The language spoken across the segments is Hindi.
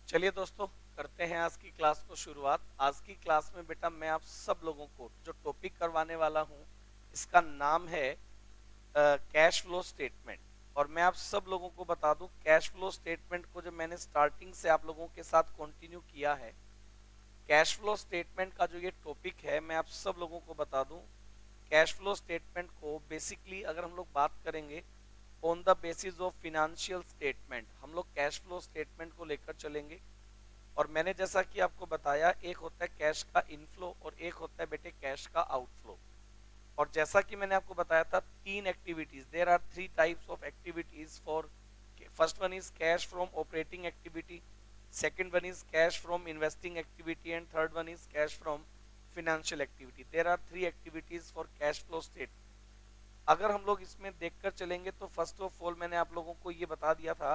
चलिए दोस्तों, करते हैं आज की क्लास को शुरुआत। आज की क्लास में बेटा मैं आप सब लोगों को जो टॉपिक करवाने वाला हूं, इसका नाम है कैश फ्लो स्टेटमेंट। और मैं आप सब लोगों को बता दूं, कैश फ्लो स्टेटमेंट को जब मैंने स्टार्टिंग से आप लोगों के साथ कंटिन्यू किया है, कैश फ्लो स्टेटमेंट का जो ये टॉपिक है, मैं आप सब लोगों को बता दूं, कैश फ्लो स्टेटमेंट को बेसिकली अगर हम लोग बात करेंगे on the basis of financial statement, हम लोग कैश फ्लो स्टेटमेंट को लेकर चलेंगे। और मैंने जैसा कि आपको बताया, एक होता है कैश का इनफ्लो और एक होता है बेटे कैश का आउटफ्लो। और जैसा कि मैंने आपको बताया था, तीन activities, there are three types of activities for, first one is cash from operating activity, second one is cash from investing activity and third one is cash from financial activity. There are three activities for cash flow state. अगर हम लोग इसमें देखकर चलेंगे तो फर्स्ट ऑफ ऑल मैंने आप लोगों को ये बता दिया था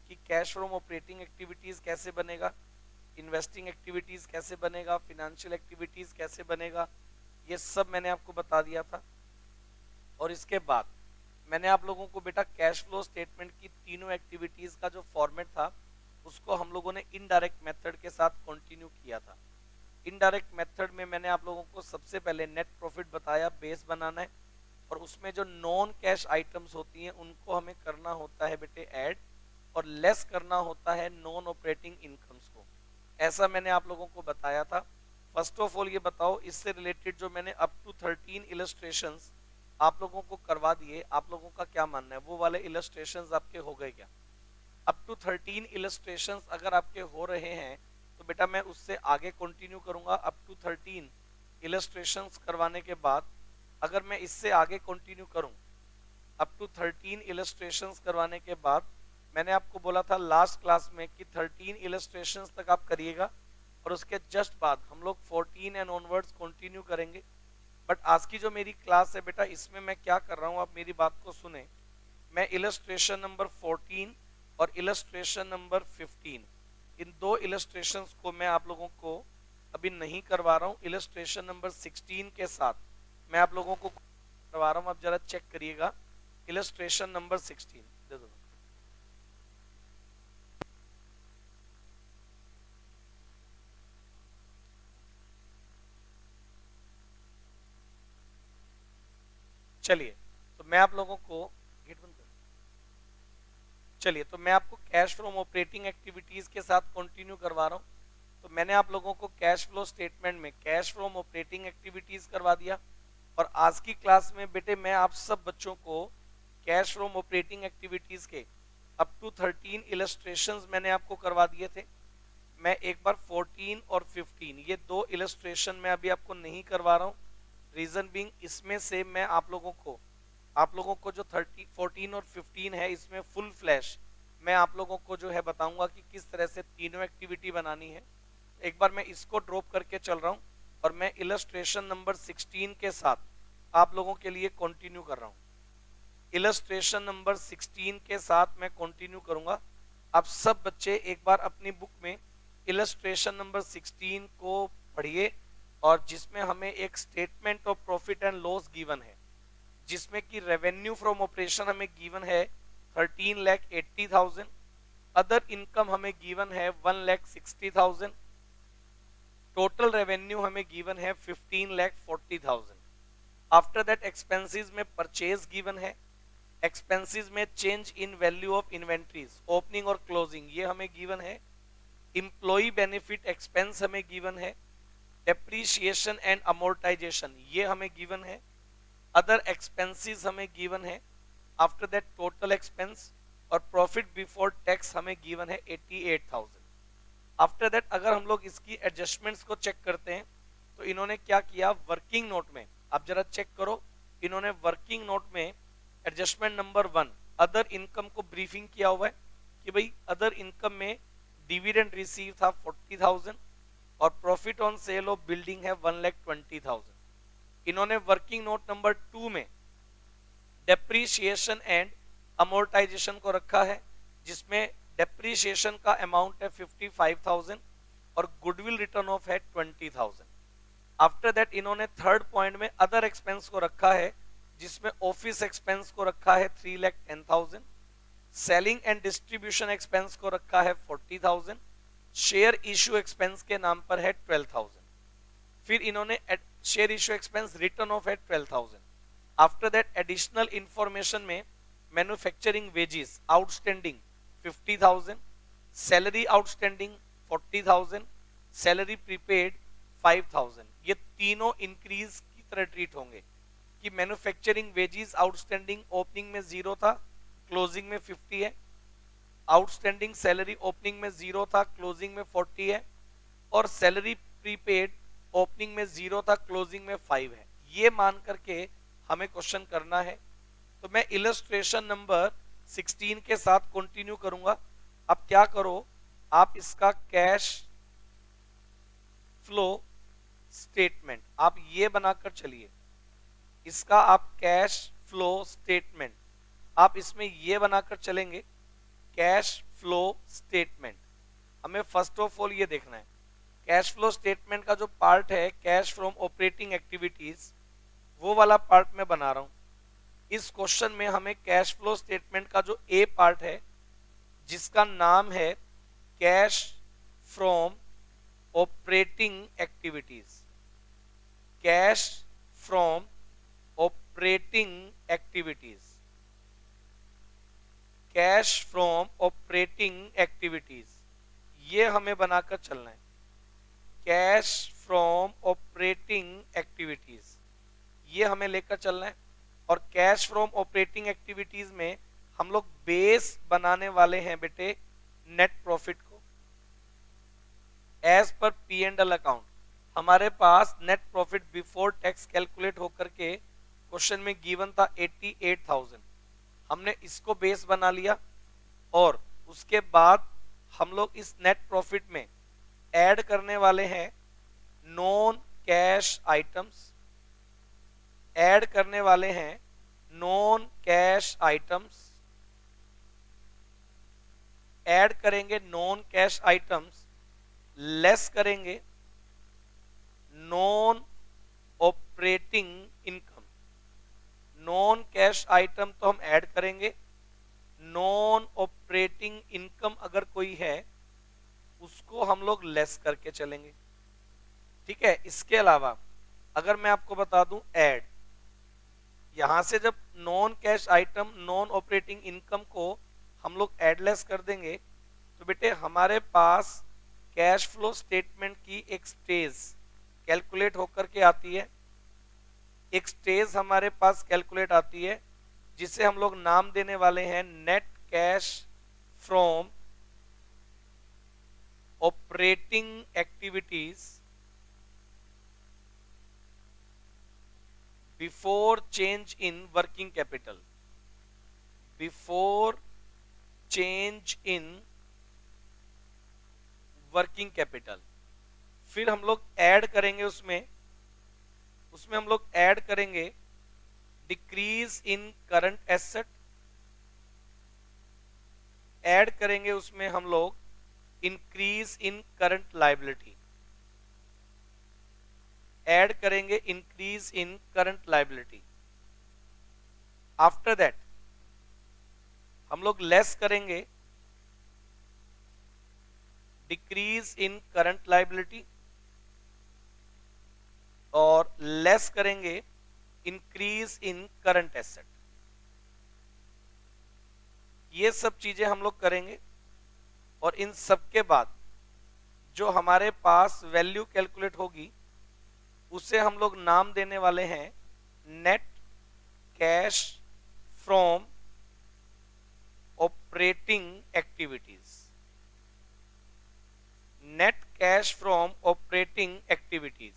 कि कैश फ्रॉम ऑपरेटिंग एक्टिविटीज कैसे बनेगा, इन्वेस्टिंग एक्टिविटीज कैसे बनेगा, फिनेंशियल एक्टिविटीज कैसे बनेगा, ये सब मैंने आपको बता दिया था। और इसके बाद मैंने आप लोगों को बेटा कैश फ्लो स्टेटमेंट की तीनों एक्टिविटीज का जो फॉर्मेट था, उसको हम लोगों ने इनडायरेक्ट मेथड के साथ कंटिन्यू किया था। इनडायरेक्ट मेथड में मैंने आप लोगों को सबसे पहले नेट प्रॉफिट बताया, बेस बनाना है, और उसमें जो नॉन कैश आइटम्स होती हैं उनको हमें करना होता है बेटे ऐड, और लेस करना होता है नॉन ऑपरेटिंग इनकम्स को। ऐसा मैंने आप लोगों को बताया था। फर्स्ट ऑफ ऑल ये बताओ, इससे रिलेटेड जो मैंने अप टू 13 इलस्ट्रेशंस आप लोगों को करवा दिए, आप लोगों का क्या मानना है, वो वाले इलस्ट्रेशंस आपके हो गए क्या? अप टू 13 इलस्ट्रेशंस अगर आपके हो रहे हैं तो बेटा मैं उससे आगे कंटिन्यू करूंगा। अप टू 13 इलस्ट्रेशंस करवाने के बाद अगर मैं इससे आगे कंटिन्यू करूं, अप टू 13 इलस्ट्रेशंस करवाने के बाद, मैंने आपको बोला था लास्ट क्लास में कि 13 इलस्ट्रेशंस तक आप करिएगा और उसके जस्ट बाद हम लोग 14 एंड ऑनवर्ड्स कंटिन्यू करेंगे। बट आज की जो मेरी क्लास है बेटा, इसमें मैं क्या कर रहा हूं, आप मेरी बात को सुने। मैं इलस्ट्रेशन नंबर 14 और इलस्ट्रेशन नंबर 15, इन दो इलस्ट्रेशंस को मैं आप लोगों को अभी नहीं करवा रहा हूं। इलस्ट्रेशन नंबर 16 के साथ मैं आप लोगों को करवा रहा हूं। आप जरा चेक करिएगा, इलस्ट्रेशन नंबर 16 दे दो। चलिए, तो मैं आप लोगों को गेट बंद कर, चलिए तो मैं आपको कैश फ्रॉम ऑपरेटिंग एक्टिविटीज के साथ कंटिन्यू करवा रहा हूं। तो मैंने आप लोगों को कैश फ्लो स्टेटमेंट में कैश फ्रॉम ऑपरेटिंग एक्टिविटीज करवा दिया। और आज की क्लास में बेटे मैं आप सब बच्चों को कैश फ्रॉम ऑपरेटिंग एक्टिविटीज के अप टू 13 इलस्ट्रेशंस मैंने आपको करवा दिए थे। मैं एक बार 14 और 15 ये दो इलस्ट्रेशन मैं अभी आपको नहीं करवा रहा हूँ। रीजन बीइंग, इसमें से मैं आप लोगों को जो 30 14 और 15 है, इसमें फुल फ्लैश मैं आप लोगों को जो है बताऊंगा कि किस तरह से तीनों एक्टिविटी बनानी है। एक बार मैं इसको ड्रॉप करके चल रहा हूं और मैं इलस्ट्रेशन नंबर 16 के साथ आप लोगों के लिए कंटिन्यू कर रहा हूं। इलस्ट्रेशन नंबर 16 के साथ मैं कंटिन्यू करूंगा। आप सब बच्चे एक बार अपनी बुक में इलस्ट्रेशन नंबर 16 को पढ़िए, और जिसमें हमें एक statement of profit and loss given है, जिसमें कि रेवेन्यू फ्रॉम ऑपरेशन हमें गिवन है 13,80,000, अदर इनकम हमें गिवन है 1,60,000, टोटल रेवेन्यू हमें गिवन है 15,40,000। आफ्टर दैट एक्सपेंसेस में परचेज गिवन है, एक्सपेंसेस में change in value of inventories opening और क्लोजिंग ये हमें गिवन है, इंप्लॉई बेनिफिट एक्सपेंस हमें गिवन है, डेप्रीशिएशन एंड अमोर्टाइजेशन ये हमें गिवन है, अदर एक्सपेंसेस हमें गिवन है, आफ्टर दैट टोटल एक्सपेंस, और प्रॉफिट बिफोर टैक्स हमें गिवन है 88,000। आफ्टर दैट अगर हम लोग इसकी एडजस्टमेंट्स को चेक करते हैं तो इन्होंने क्या किया, वर्किंग नोट में आप जरा चेक करो, इन्होंने वर्किंग नोट में एडजस्टमेंट नंबर 1 अदर इनकम को ब्रीफिंग किया हुआ है कि भाई अदर इनकम में डिविडेंड रिसीव था 40,000 और profit on sale of building है 1,20,000। इन्होंने वर्किंग नोट नंबर 2 में डेप्रीशिएशन एंड अमोर्टाइजेशन को रखा है, जिसमें डेप्रीशिएशन का अमाउंट है 55,000 और गुडविल रिटर्न ऑफ है 20,000। आफ्टर दैट इन्होंने थर्ड पॉइंट में अदर एक्सपेंस को रखा है, जिसमें ऑफिस एक्सपेंस को रखा है 3,10,000, सेलिंग एंड डिस्ट्रीब्यूशन एक्सपेंस को रखा है 40,000, शेयर इशू एक्सपेंस के नाम पर है 12,000, फिर इन्होंने share issue expense written off है 12,000। आफ्टर दैट एडिशनल इंफॉर्मेशन में manufacturing wages outstanding 50,000, salary outstanding 40,000, salary prepaid 5,000। ये तीनों इंक्रीज की तरह ट्रीट होंगे कि मैन्युफैक्चरिंग वेजेस आउटस्टैंडिंग ओपनिंग में 0 था, क्लोजिंग में 50 है, आउटस्टैंडिंग सैलरी ओपनिंग में 0 था, क्लोजिंग में 40 है, और सैलरी प्रीपेड ओपनिंग में 0 था, क्लोजिंग में 5 है। ये मान करके हमें क्वेश्चन करना है। तो मैं इलस्ट्रेशन नंबर 16 के साथ कंटिन्यू करूंगा। अब क्या करो, आप इसका कैश फ्लो स्टेटमेंट आप ये बनाकर चलिए, इसका आप कैश फ्लो स्टेटमेंट आप इसमें ये बनाकर चलेंगे। कैश फ्लो स्टेटमेंट हमें फर्स्ट ऑफ ऑल ये देखना है, कैश फ्लो स्टेटमेंट का जो पार्ट है कैश फ्रॉम ऑपरेटिंग एक्टिविटीज, वो वाला पार्ट मैं बना रहा हूं। इस क्वेश्चन में हमें कैश फ्लो स्टेटमेंट का जो ए पार्ट है जिसका नाम है cash from operating activities, cash from operating activities, cash from operating activities, ये हमें बनाकर चलना है। कैश फ्रॉम ऑपरेटिंग एक्टिविटीज ये हमें लेकर चलना है। और कैश फ्रॉम ऑपरेटिंग एक्टिविटीज में हम लोग बेस बनाने वाले हैं बेटे नेट प्रॉफिट को। एज पर पी एंड एल अकाउंट हमारे पास net profit before tax calculate होकर के क्वेश्चन में गिवन था 88,000। हमने इसको बेस बना लिया और उसके बाद हम लोग इस नेट प्रॉफिट में ऐड करने वाले हैं नॉन कैश आइटम्स, ऐड करने वाले हैं नॉन कैश आइटम्स, ऐड करेंगे नॉन कैश आइटम्स, लेस करेंगे non operating income. Non cash item तो हम ऐड करेंगे, नॉन ऑपरेटिंग इनकम अगर कोई है उसको हम लोग लेस करके चलेंगे। ठीक है, इसके अलावा अगर मैं आपको बता दूं ऐड, यहां से जब non cash item non operating income को हम लोग एडलेस कर देंगे तो बेटे हमारे पास कैश फ्लो स्टेटमेंट की एक स्टेज कैलकुलेट होकर के आती है। एक स्टेज हमारे पास कैलकुलेट आती है जिसे हम लोग नाम देने वाले हैं net cash from operating activities before change in working capital, before change in working capital. फिर हम लोग ऐड करेंगे उसमें हम लोग ऐड करेंगे decrease in current asset, add करेंगे उसमें हम लोग increase in current liability, add करेंगे increase in current liability. After that हम लोग लेस करेंगे डिक्रीज इन करंट लायबिलिटी और लेस करेंगे इंक्रीज इन करंट एसेट। ये सब चीजें हम लोग करेंगे और इन सब के बाद जो हमारे पास वैल्यू कैलकुलेट होगी उसे हम लोग नाम देने वाले हैं net cash from operating activities, net cash from operating activities.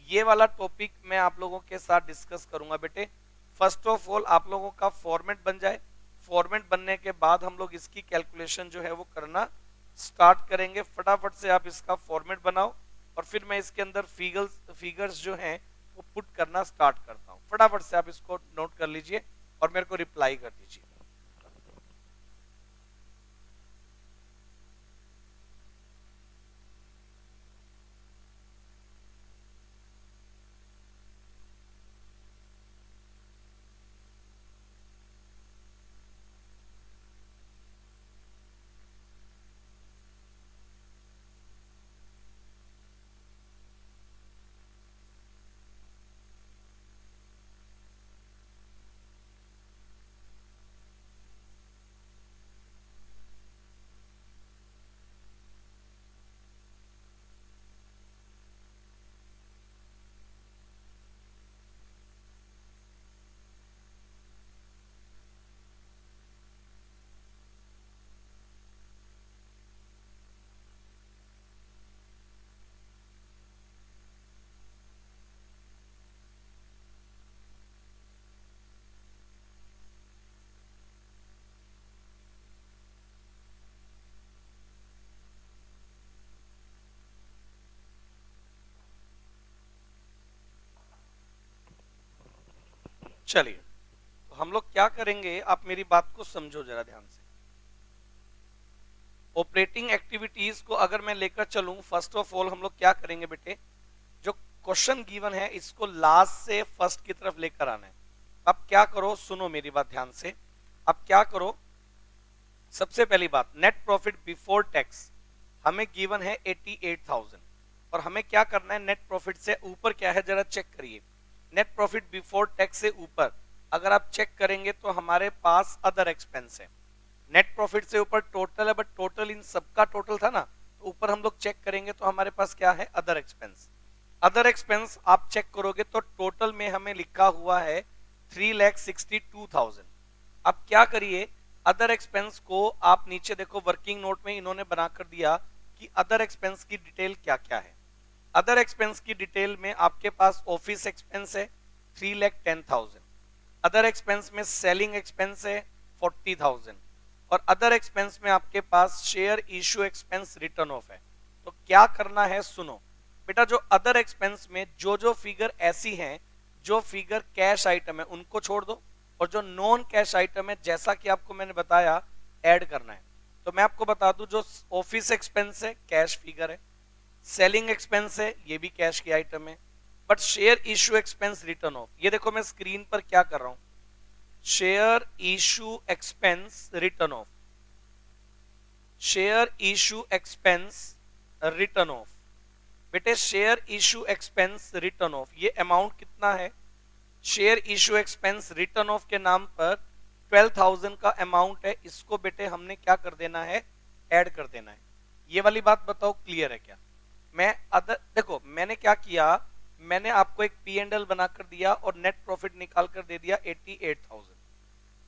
ये वाला टॉपिक मैं आप लोगों के साथ डिस्कस करूंगा बेटे। फर्स्ट ऑफ ऑल आप लोगों का फॉर्मेट बन जाए, फॉर्मेट बनने के बाद हम लोग इसकी कैलकुलेशन जो है वो करना स्टार्ट करेंगे। फटाफट से आप इसका फॉर्मेट बनाओ और फिर मैं इसके अंदर फिगर्स जो हैं वो पुट करना स्टार्ट करता हूं। फटाफट से आप इसको नोट कर लीजिए और मेरे को रिप्लाई कर दीजिए। चलिए, तो हम लोग क्या करेंगे, आप मेरी बात को समझो जरा ध्यान से। ऑपरेटिंग एक्टिविटीज को अगर मैं लेकर चलूं, फर्स्ट ऑफ ऑल हम लोग क्या करेंगे बेटे, जो क्वेश्चन गिवन है इसको लास्ट से फर्स्ट की तरफ लेकर आना है। अब क्या करो, सुनो मेरी बात ध्यान से। अब क्या करो, सबसे पहली बात, नेट प्रॉफिट बिफोर टैक्स हमें गिवन है 88,000 और हमें क्या करना है, नेट प्रॉफिट से ऊपर क्या है जरा चेक करिए। नेट प्रॉफिट बिफोर टैक्स से ऊपर अगर आप चेक करेंगे तो हमारे पास अदर एक्सपेंस है। नेट प्रॉफिट से ऊपर टोटल है, बट टोटल इन सबका टोटल था ना, तो ऊपर हम लोग चेक करेंगे तो हमारे पास क्या है, अदर एक्सपेंस। अदर एक्सपेंस आप चेक करोगे तो टोटल में हमें लिखा हुआ है 3,62,000। अब क्या करिए, अदर एक्सपेंस को आप नीचे देखो, वर्किंग नोट में इन्होंने बनाकर दिया कि अदर एक्सपेंस की डिटेल क्या क्या है। अदर एक्सपेंस की डिटेल में आपके पास ऑफिस एक्सपेंस है 3,10,000, अदर एक्सपेंस में सेलिंग एक्सपेंस है 40,000 और अदर एक्सपेंस में आपके पास share issue expense written off है। तो क्या करना है, सुनो बेटा, जो अदर एक्सपेंस में जो फिगर ऐसी हैं, जो फिगर कैश आइटम है उनको छोड़ दो, और जो नॉन कैश आइटम है जैसा कि आपको मैंने बताया ऐड करना है। तो मैं आपको बता दूं, जो ऑफिस एक्सपेंस है कैश फिगर है, सेलिंग एक्सपेंस है ये भी कैश की आइटम है, but share issue expense written off, ये देखो मैं स्क्रीन पर क्या कर रहा हूं, share issue expense written off, share issue expense written off. बेटे share issue expense written off ये अमाउंट कितना है, share issue expense written off के नाम पर 12,000 का अमाउंट है, इसको बेटे हमने क्या कर देना है, ऐड कर देना है। ये वाली बात बताओ क्लियर है क्या। मैं अदर देखो मैंने क्या किया, मैंने आपको एक P&L बनाकर दिया और नेट प्रॉफिट निकाल कर दे दिया 88,000।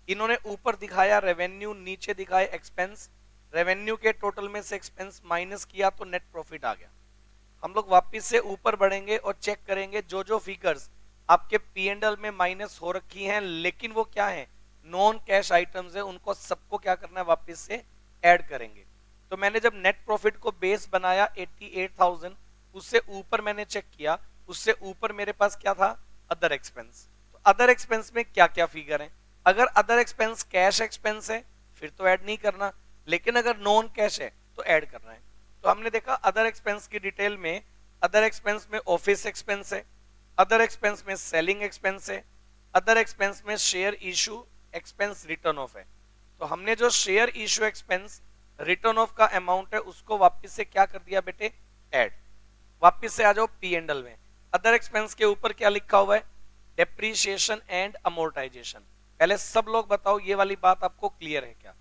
इन्होंने ऊपर दिखाया रेवेन्यू, नीचे दिखाया एक्सपेंस, रेवेन्यू के टोटल में से एक्सपेंस माइनस किया तो नेट प्रॉफिट आ गया। हम लोग वापस से ऊपर बढ़ेंगे और चेक करेंगे जो फिगर्स आपके P&L में माइनस हो रखी हैं लेकिन वो क्या है, नॉन कैश आइटम्स है, उनको सबको क्या करना है, वापस से ऐड करेंगे। तो मैंने जब नेट प्रॉफिट को बेस बनाया 88,000, उससे ऊपर मैंने चेक किया, उससे ऊपर मेरे पास क्या था, अदर एक्सपेंस। तो अदर एक्सपेंस में क्या क्या फिगर है, अगर अदर एक्सपेंस कैश एक्सपेंस है फिर तो ऐड नहीं करना, लेकिन अगर नॉन कैश है तो ऐड करना है। तो हमने देखा अदर एक्सपेंस की डिटेल में, अदर एक्सपेंस में ऑफिस एक्सपेंस है, अदर एक्सपेंस में सेलिंग एक्सपेंस है, अदर एक्सपेंस में share issue expense written off है। तो हमने जो share issue expense written of का अमाउंट है उसको वापस से क्या कर दिया बेटे, ऐड। वापस से आ जाओ P&L में, अदर एक्सपेंस के ऊपर क्या लिखा हुआ है, डेप्रीशिएशन एंड अमोर्टाइजेशन। पहले सब लोग बताओ ये वाली बात आपको क्लियर है क्या।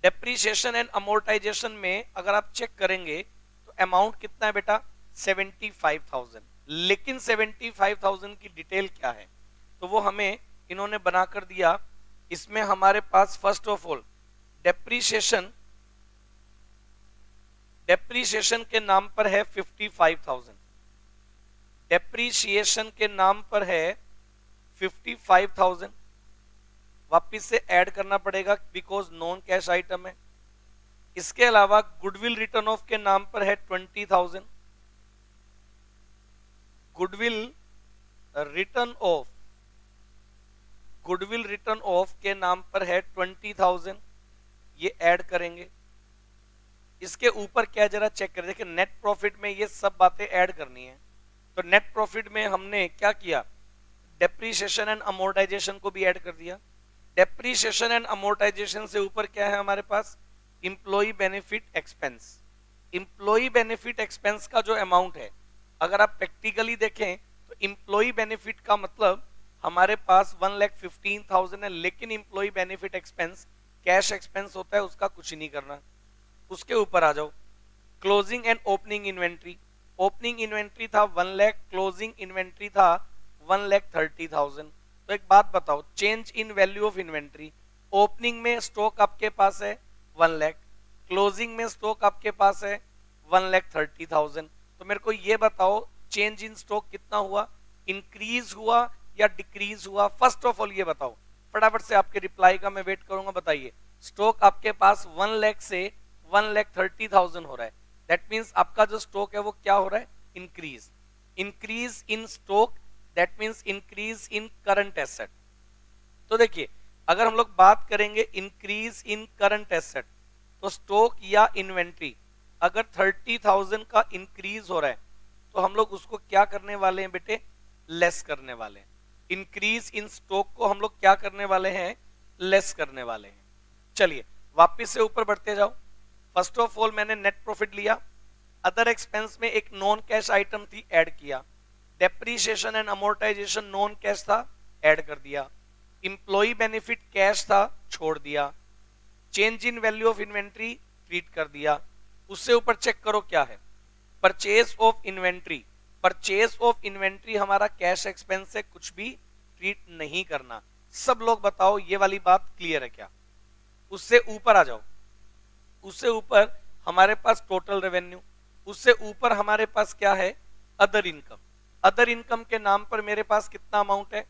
डेप्रीशिएशन एंड अमोर्टाइजेशन में अगर आप चेक करेंगे तो अमाउंट कितना है बेटा, 75,000, लेकिन 75,000 की डिटेल क्या है, तो वो हमें इन्होंने बनाकर दिया। इसमें हमारे पास फर्स्ट ऑफ ऑल डेप्रीशिएशन के नाम पर है 55,000, डेप्रीशिएशन के नाम पर है 55,000, वापिस से ऐड करना पड़ेगा बिकॉज नॉन कैश आइटम है। इसके अलावा गुडविल रिटर्न ऑफ के नाम पर है 20,000, गुडविल रिटर्न ऑफ के नाम पर है 20,000, ये ऐड करेंगे। इसके ऊपर क्या जरा चेक करें, देखिए नेट प्रॉफिट में ये सब बातें ऐड करनी है। तो नेट प्रॉफिट में हमने क्या किया, डेप्रीशिएशन एंड अमोर्टाइजेशन को भी ऐड कर दिया। डेप्रीशिएशन एंड अमोर्टाइजेशन से ऊपर क्या है हमारे पास, employee benefit expense. Employee benefit expense का जो अमाउंट है, अगर आप प्रैक्टिकली देखें तो इंप्लॉई बेनिफिट का मतलब हमारे पास 1,15,000 है, लेकिन employee benefit expense cash expense होता है, उसका कुछ नहीं करना। उसके ऊपर आ जाओ, closing and opening inventory. Opening inventory था 1 लाख, क्लोजिंग इन्वेंट्री था 1,30,000। तो एक बात बताओ, change in value of inventory, opening में स्टॉक आपके पास है 1 लाख, क्लोजिंग में स्टॉक आपके पास है 1,30,000। तो मेरे को ये बताओ चेंज इन स्टॉक कितना हुआ, इंक्रीज हुआ या डिक्रीज हुआ। फर्स्ट ऑफ ऑल ये बताओ, फटाफट से आपके रिप्लाई का मैं वेट करूंगा, बताइए। स्टॉक आपके पास 1 लाख से 1,30,000 हो रहा है, दैट मींस आपका जो स्टॉक है वो क्या हो रहा है, increase. Increase in stock that means increase in current asset. तो देखिए अगर हम लोग बात करेंगे इंक्रीज इन करंट एसेट, तो स्टॉक या इन्वेंट्री अगर 30,000 का इंक्रीज हो रहा है तो हम लोग उसको क्या करने वाले हैं बेटे, लेस करने वाले हैं। इंक्रीज इन स्टॉक को हम लोग क्या करने वाले हैं, लेस करने वाले हैं। चलिए वापस से ऊपर बढ़ते जाओ। फर्स्ट ऑफ ऑल मैंने नेट प्रॉफिट लिया, अदर एक्सपेंस में एक नॉन कैश आइटम थी, ऐड किया। Depreciation and amortisation non cash था, ऐड कर दिया। इंप्लॉई बेनिफिट कैश था, छोड़ दिया। Change in value of inventory treat कर दिया। उससे ऊपर चेक करो क्या है, purchase of inventory. Purchase of inventory हमारा कैश एक्सपेंस है, कुछ भी ट्रीट नहीं करना। सब लोग बताओ ये वाली बात क्लियर है क्या? उससे ऊपर आ जाओ। उससे ऊपर हमारे पास टोटल रेवेन्यू, उससे ऊपर हमारे पास क्या है, अदर इनकम। अदर इनकम के नाम पर मेरे पास कितना अमाउंट है,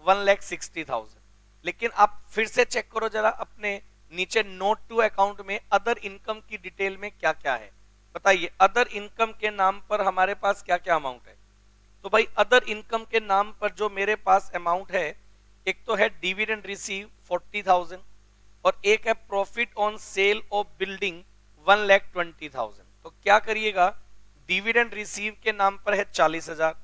1,60,000। लेकिन आप फिर से चेक करो जरा अपने नीचे नोट टू अकाउंट में अदर इनकम की डिटेल में क्या क्या है। बताइए अदर इनकम के नाम पर हमारे पास क्या क्या अमाउंट है। तो भाई अदर इनकम के नाम पर जो मेरे पास अमाउंट है, एक तो है डिविडेंड रिसीव 40,000 और एक है profit on sale of building 1,20,000। तो क्या करिएगा, डिविडेंड रिसीव के नाम पर है 40,000।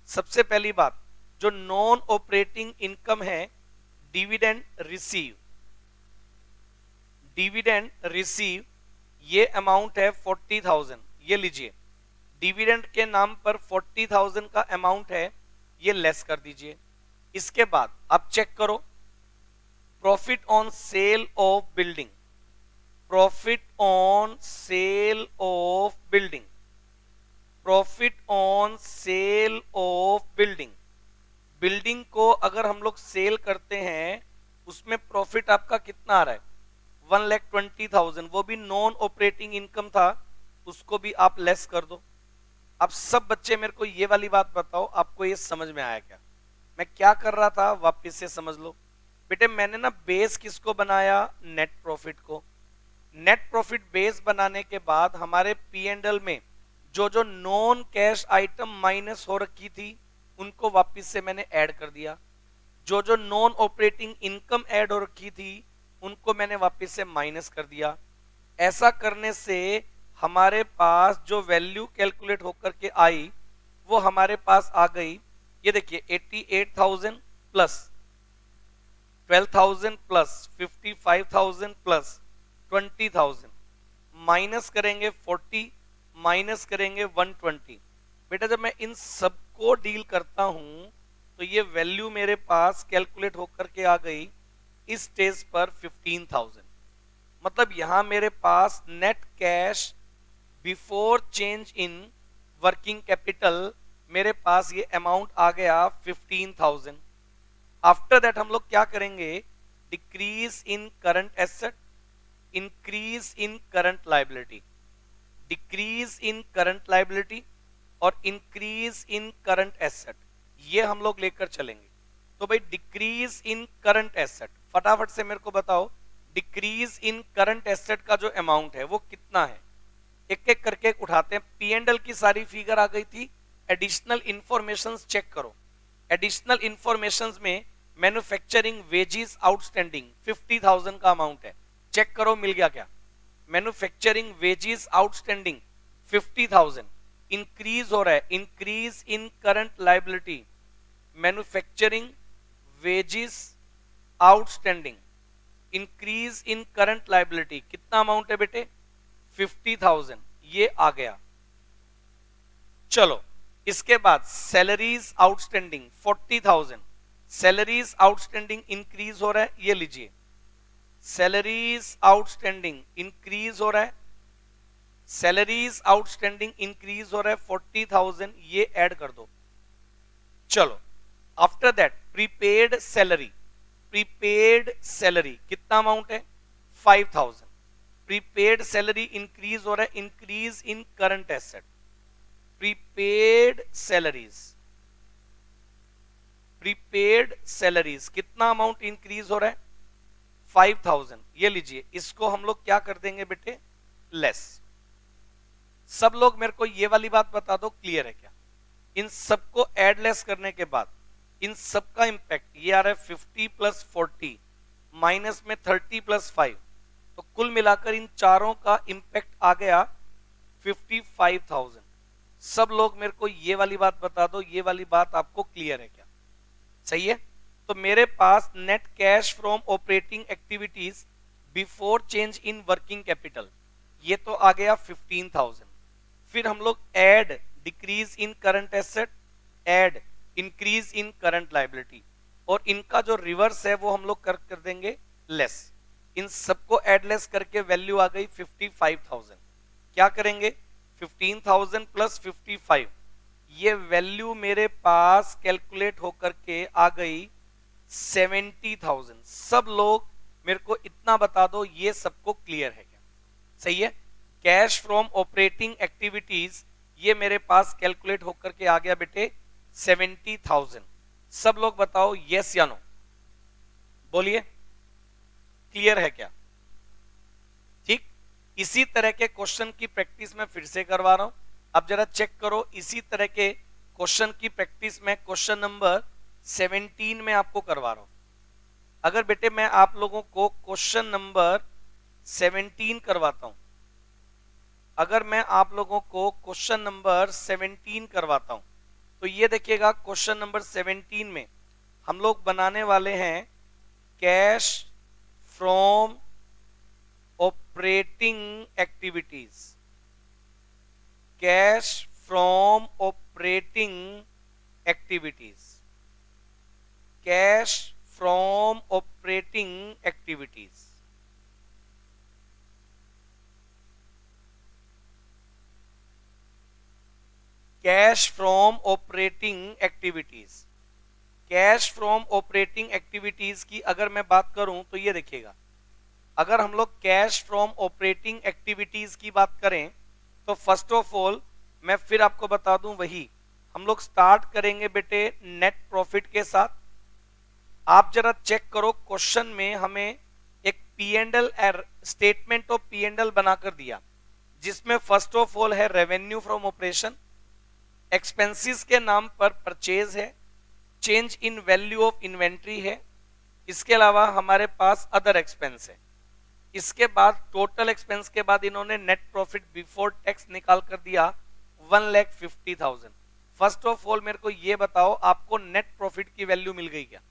सबसे पहली बात, जो नॉन ऑपरेटिंग इनकम है डिविडेंड रिसीव, डिविडेंड रिसीव ये अमाउंट है 40,000। ये लीजिए डिविडेंड के नाम पर 40,000 का अमाउंट है, ये लेस कर दीजिए। इसके बाद आप चेक करो profit on sale of building, profit on sale of building, profit on sale of building. Building को अगर हम लोग सेल करते हैं उसमें प्रॉफिट आपका कितना आ रहा है, 1,20,000। वो भी नॉन ऑपरेटिंग इनकम था, उसको भी आप लेस कर दो। अब सब बच्चे मेरे को ये वाली बात बताओ, आपको ये समझ में आया क्या? मैं क्या कर रहा था वापस से समझ लो। बेटे मैंने ना बेस किसको बनाया, नेट प्रॉफिट को। नेट प्रॉफिट बेस बनाने के बाद हमारे पी एंड एल में जो जो नॉन कैश आइटम माइनस हो रखी थी उनको वापस से मैंने ऐड कर दिया। जो जो नॉन ऑपरेटिंग इनकम ऐड हो रखी थी उनको मैंने वापस से माइनस कर दिया। ऐसा करने से हमारे पास जो वैल्यू कैलकुलेट होकर के आई वो हमारे पास आ गई, ये देखिए 88,000 प्लस 12,000 प्लस 55,000 प्लस 20,000 माइनस करेंगे 40 माइनस करेंगे 120। बेटा जब मैं इन सबको डील करता हूं तो ये वैल्यू मेरे पास कैलकुलेट होकर के आ गई इस स्टेज पर 15,000। मतलब यहां मेरे पास net cash before change in working capital मेरे पास ये अमाउंट आ गया 15,000। आफ्टर दैट हम लोग क्या करेंगे, decrease in current asset, increase in current liability, decrease in current liability और इंक्रीज इन करंट एसेट, ये हम लोग लेकर चलेंगे। तो भाई डिक्रीज इन करंट एसेट, फटाफट से मेरे को बताओ डिक्रीज इन करंट एसेट का जो अमाउंट है वो कितना है। एक एक करके उठाते हैं। पी एंड एल की सारी फिगर आ गई थी, एडिशनल इंफॉर्मेशन चेक करो। एडिशनल इंफॉर्मेशन में मैन्युफैक्चरिंग वेजेस आउटस्टैंडिंग 50,000 का अमाउंट है, चेक करो मिल गया क्या। मैन्युफैक्चरिंग वेजेस आउटस्टैंडिंग 50,000 इंक्रीज हो रहा है, increase in current liability, manufacturing wages outstanding increase in current liability कितना अमाउंट है बेटे, 50,000, ये आ गया। चलो इसके बाद salaries outstanding 40,000, salaries outstanding increase हो रहा है, ये लीजिए सैलरीज आउटस्टैंडिंग इंक्रीज हो रहा है, सैलरीज आउटस्टैंडिंग इंक्रीज हो रहा है 40,000, ये ऐड कर दो। चलो after that prepaid salary, prepaid salary कितना अमाउंट है 5,000। प्रीपेड सैलरी इंक्रीज हो रहा है, increase in current asset, prepaid salaries, prepaid salaries कितना अमाउंट इंक्रीज हो रहा है 5,000, ये लीजिए इसको हम लोग क्या कर देंगे बेटे, लेस। सब लोग मेरे को ये वाली बात बता दो क्लियर है क्या। इन सबको एड लेस करने के बाद इन सब का इंपैक्ट ये आ रहा है 50 प्लस 40 माइनस में 30 प्लस 5, तो कुल मिलाकर इन चारों का इंपैक्ट आ गया 55,000। सब लोग मेरे को ये वाली बात बता दो, ये वाली बात आपको क्लियर है क्या? सही है। तो मेरे पास net cash from operating activities before change in working capital ये तो आ गया 15,000। फिर हम लोग add decrease in current asset, add increase in current liability, और इनका जो रिवर्स है वो हम लोग कर देंगे लेस। इन सबको ऐड लेस करके वैल्यू आ गई 55,000। क्या करेंगे? 15,000 प्लस 55, ये वैल्यू मेरे पास कैलकुलेट होकर के आ गई 70,000। सब लोग मेरे को इतना बता दो, ये सबको क्लियर है क्या? सही है। कैश फ्रॉम ऑपरेटिंग एक्टिविटीज ये मेरे पास कैलकुलेट होकर के आ गया बेटे 70,000। सब लोग बताओ यस या नो, बोलिए क्लियर है क्या? ठीक। इसी तरह के क्वेश्चन की प्रैक्टिस मैं फिर से करवा रहा हूं, अब जरा चेक करो। इसी तरह के क्वेश्चन की प्रैक्टिस में क्वेश्चन नंबर 17 में आपको करवा रहा हूं। अगर बेटे मैं आप लोगों को क्वेश्चन नंबर 17 करवाता हूं, अगर मैं आप लोगों को क्वेश्चन नंबर 17 करवाता हूं, तो ये देखिएगा क्वेश्चन नंबर 17 में हम लोग बनाने वाले हैं cash from operating activities, cash from operating activities, cash from operating activities. Cash from operating activities, cash from operating activities की अगर मैं बात करूं तो ये देखिएगा, अगर हम लोग कैश फ्रॉम ऑपरेटिंग एक्टिविटीज की बात करें तो फर्स्ट ऑफ ऑल मैं फिर आपको बता दूं, वही हम लोग स्टार्ट करेंगे बेटे नेट प्रॉफिट के साथ। आप जरा चेक करो, क्वेश्चन में हमें एक P&L स्टेटमेंट ऑफ P&L बनाकर दिया, जिसमें फर्स्ट ऑफ ऑल है रेवेन्यू फ्रॉम ऑपरेशन, एक्सपेंसेस के नाम पर परचेज है, change in value of inventory है, इसके अलावा हमारे पास अदर एक्सपेंस है। इसके बाद टोटल एक्सपेंस के बाद इन्होंने नेट प्रॉफिट बिफोर टैक्स निकाल कर दिया 1,50,000। फर्स्ट ऑफ ऑल मेरे को ये बताओ, आपको नेट प्रॉफिट की वैल्यू मिल गई क्या?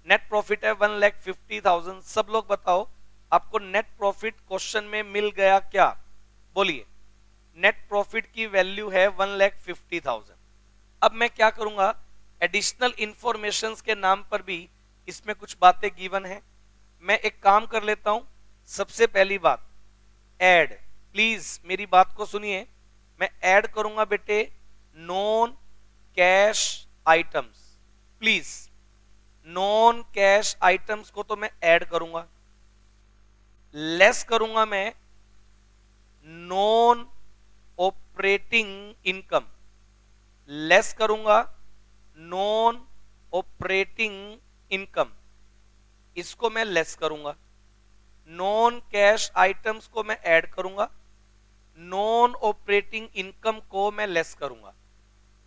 नेट प्रॉफिट है 1,50,000। सब लोग बताओ आपको नेट प्रॉफिट क्वेश्चन में मिल गया क्या? बोलिए। नेट प्रॉफिट की वैल्यू है 1,50,000। अब मैं क्या करूंगा, एडिशनल इंफॉर्मेशन के नाम पर भी इसमें कुछ बातें गिवन है, मैं एक काम कर लेता हूं। सबसे पहली बात ऐड, प्लीज मेरी बात को सुनिए, मैं ऐड करूंगा बेटे non cash items. Please non cash items को तो मैं ऐड करूंगा, लेस करूंगा मैं नॉन ऑपरेटिंग इनकम, लेस करूंगा नॉन ऑपरेटिंग इनकम, इसको मैं लेस करूंगा। नॉन कैश आइटम्स को मैं ऐड करूंगा, नॉन ऑपरेटिंग इनकम को मैं लेस करूंगा।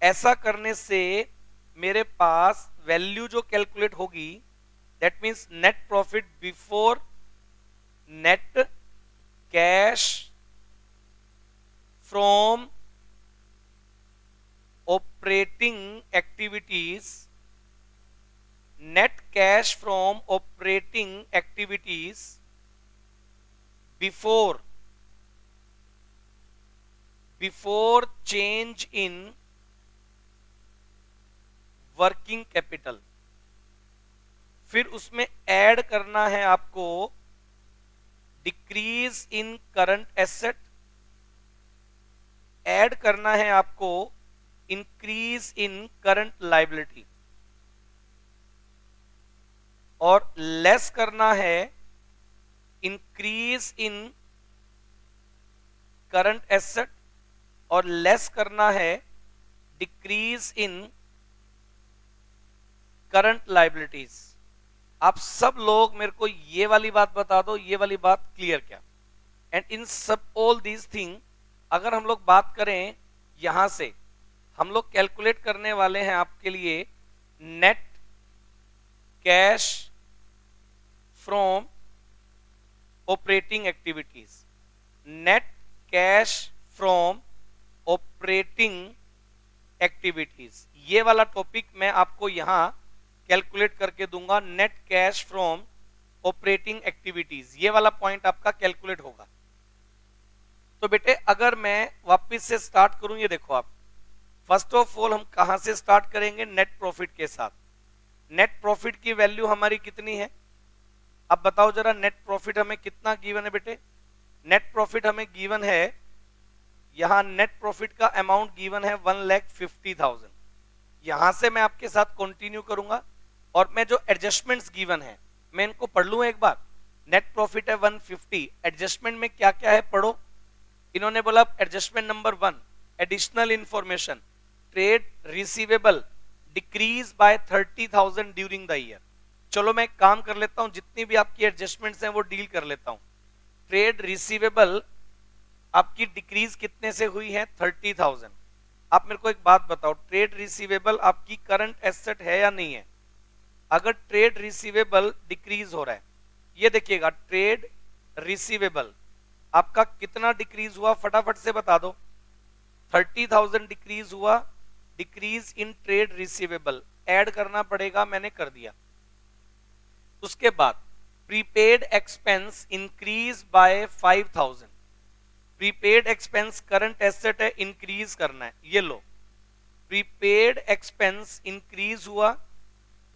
ऐसा करने से मेरे पास वैल्यू जो कैलकुलेट होगी, that means net profit before net cash from operating activities, net cash from operating activities before change in working capital। फिर उसमें ऐड करना है आपको decrease in current asset, add करना है आपको इंक्रीज इन करंट लायबिलिटी, और लेस करना है इंक्रीज इन करंट एसेट, और लेस करना है डिक्रीज इन करंट लायबिलिटीज। आप सब लोग मेरे को ये वाली बात बता दो, ये वाली बात क्लियर क्या? एंड इन सब ऑल दीज थिंग अगर हम लोग बात करें, यहां से हम लोग कैलकुलेट करने वाले हैं आपके लिए net cash from operating activities, net cash from operating activities, ये वाला टॉपिक मैं आपको यहां कैलकुलेट करके दूंगा। Net cash from operating activities, ये वाला पॉइंट आपका कैलकुलेट होगा। तो बेटे अगर मैं वापस से स्टार्ट करूं, ये देखो आप, फर्स्ट ऑफ ऑल हम कहां से स्टार्ट करेंगे? नेट प्रॉफिट के साथ। नेट प्रॉफिट की वैल्यू हमारी कितनी है? अब बताओ जरा, नेट प्रॉफिट हमें कितना गिवन है बेटे? नेट प्रॉफिट हमें गिवन है, यहां नेट प्रॉफिट का अमाउंट गिवन है 1,50,000। यहां से मैं आपके साथ कंटिन्यू करूंगा और मैं जो एडजस्टमेंट्स गिवन है मैं इनको पढ़ लूं एक बार। नेट प्रॉफिट है 150, एडजस्टमेंट में क्या क्या है पढ़ो। इन्होंने बोला adjustment number 1, additional information, trade receivable decrease by 30,000 during the year. चलो मैं एक काम कर लेता हूं, जितनी भी आपकी एडजस्टमेंट्स हैं वो डील कर लेता हूं। ट्रेड रिसीवेबल आपकी डिक्रीज कितने से हुई है? 30,000। आप मेरे को एक बात बताओ, ट्रेड रिसीवेबल आपकी करंट एसेट है या नहीं है? अगर ट्रेड रिसीवेबल डिक्रीज हो रहा है, ये देखिएगा ट्रेड रिसीवेबल आपका कितना डिक्रीज हुआ, फटाफट से बता दो। 30,000 डिक्रीज हुआ, decrease in trade receivable add करना पड़ेगा, मैंने कर दिया। उसके बाद prepaid expense increase by 5,000। Prepaid expense current asset है, इंक्रीज करना है, ये लो। प्रीपेड एक्सपेंस इंक्रीज हुआ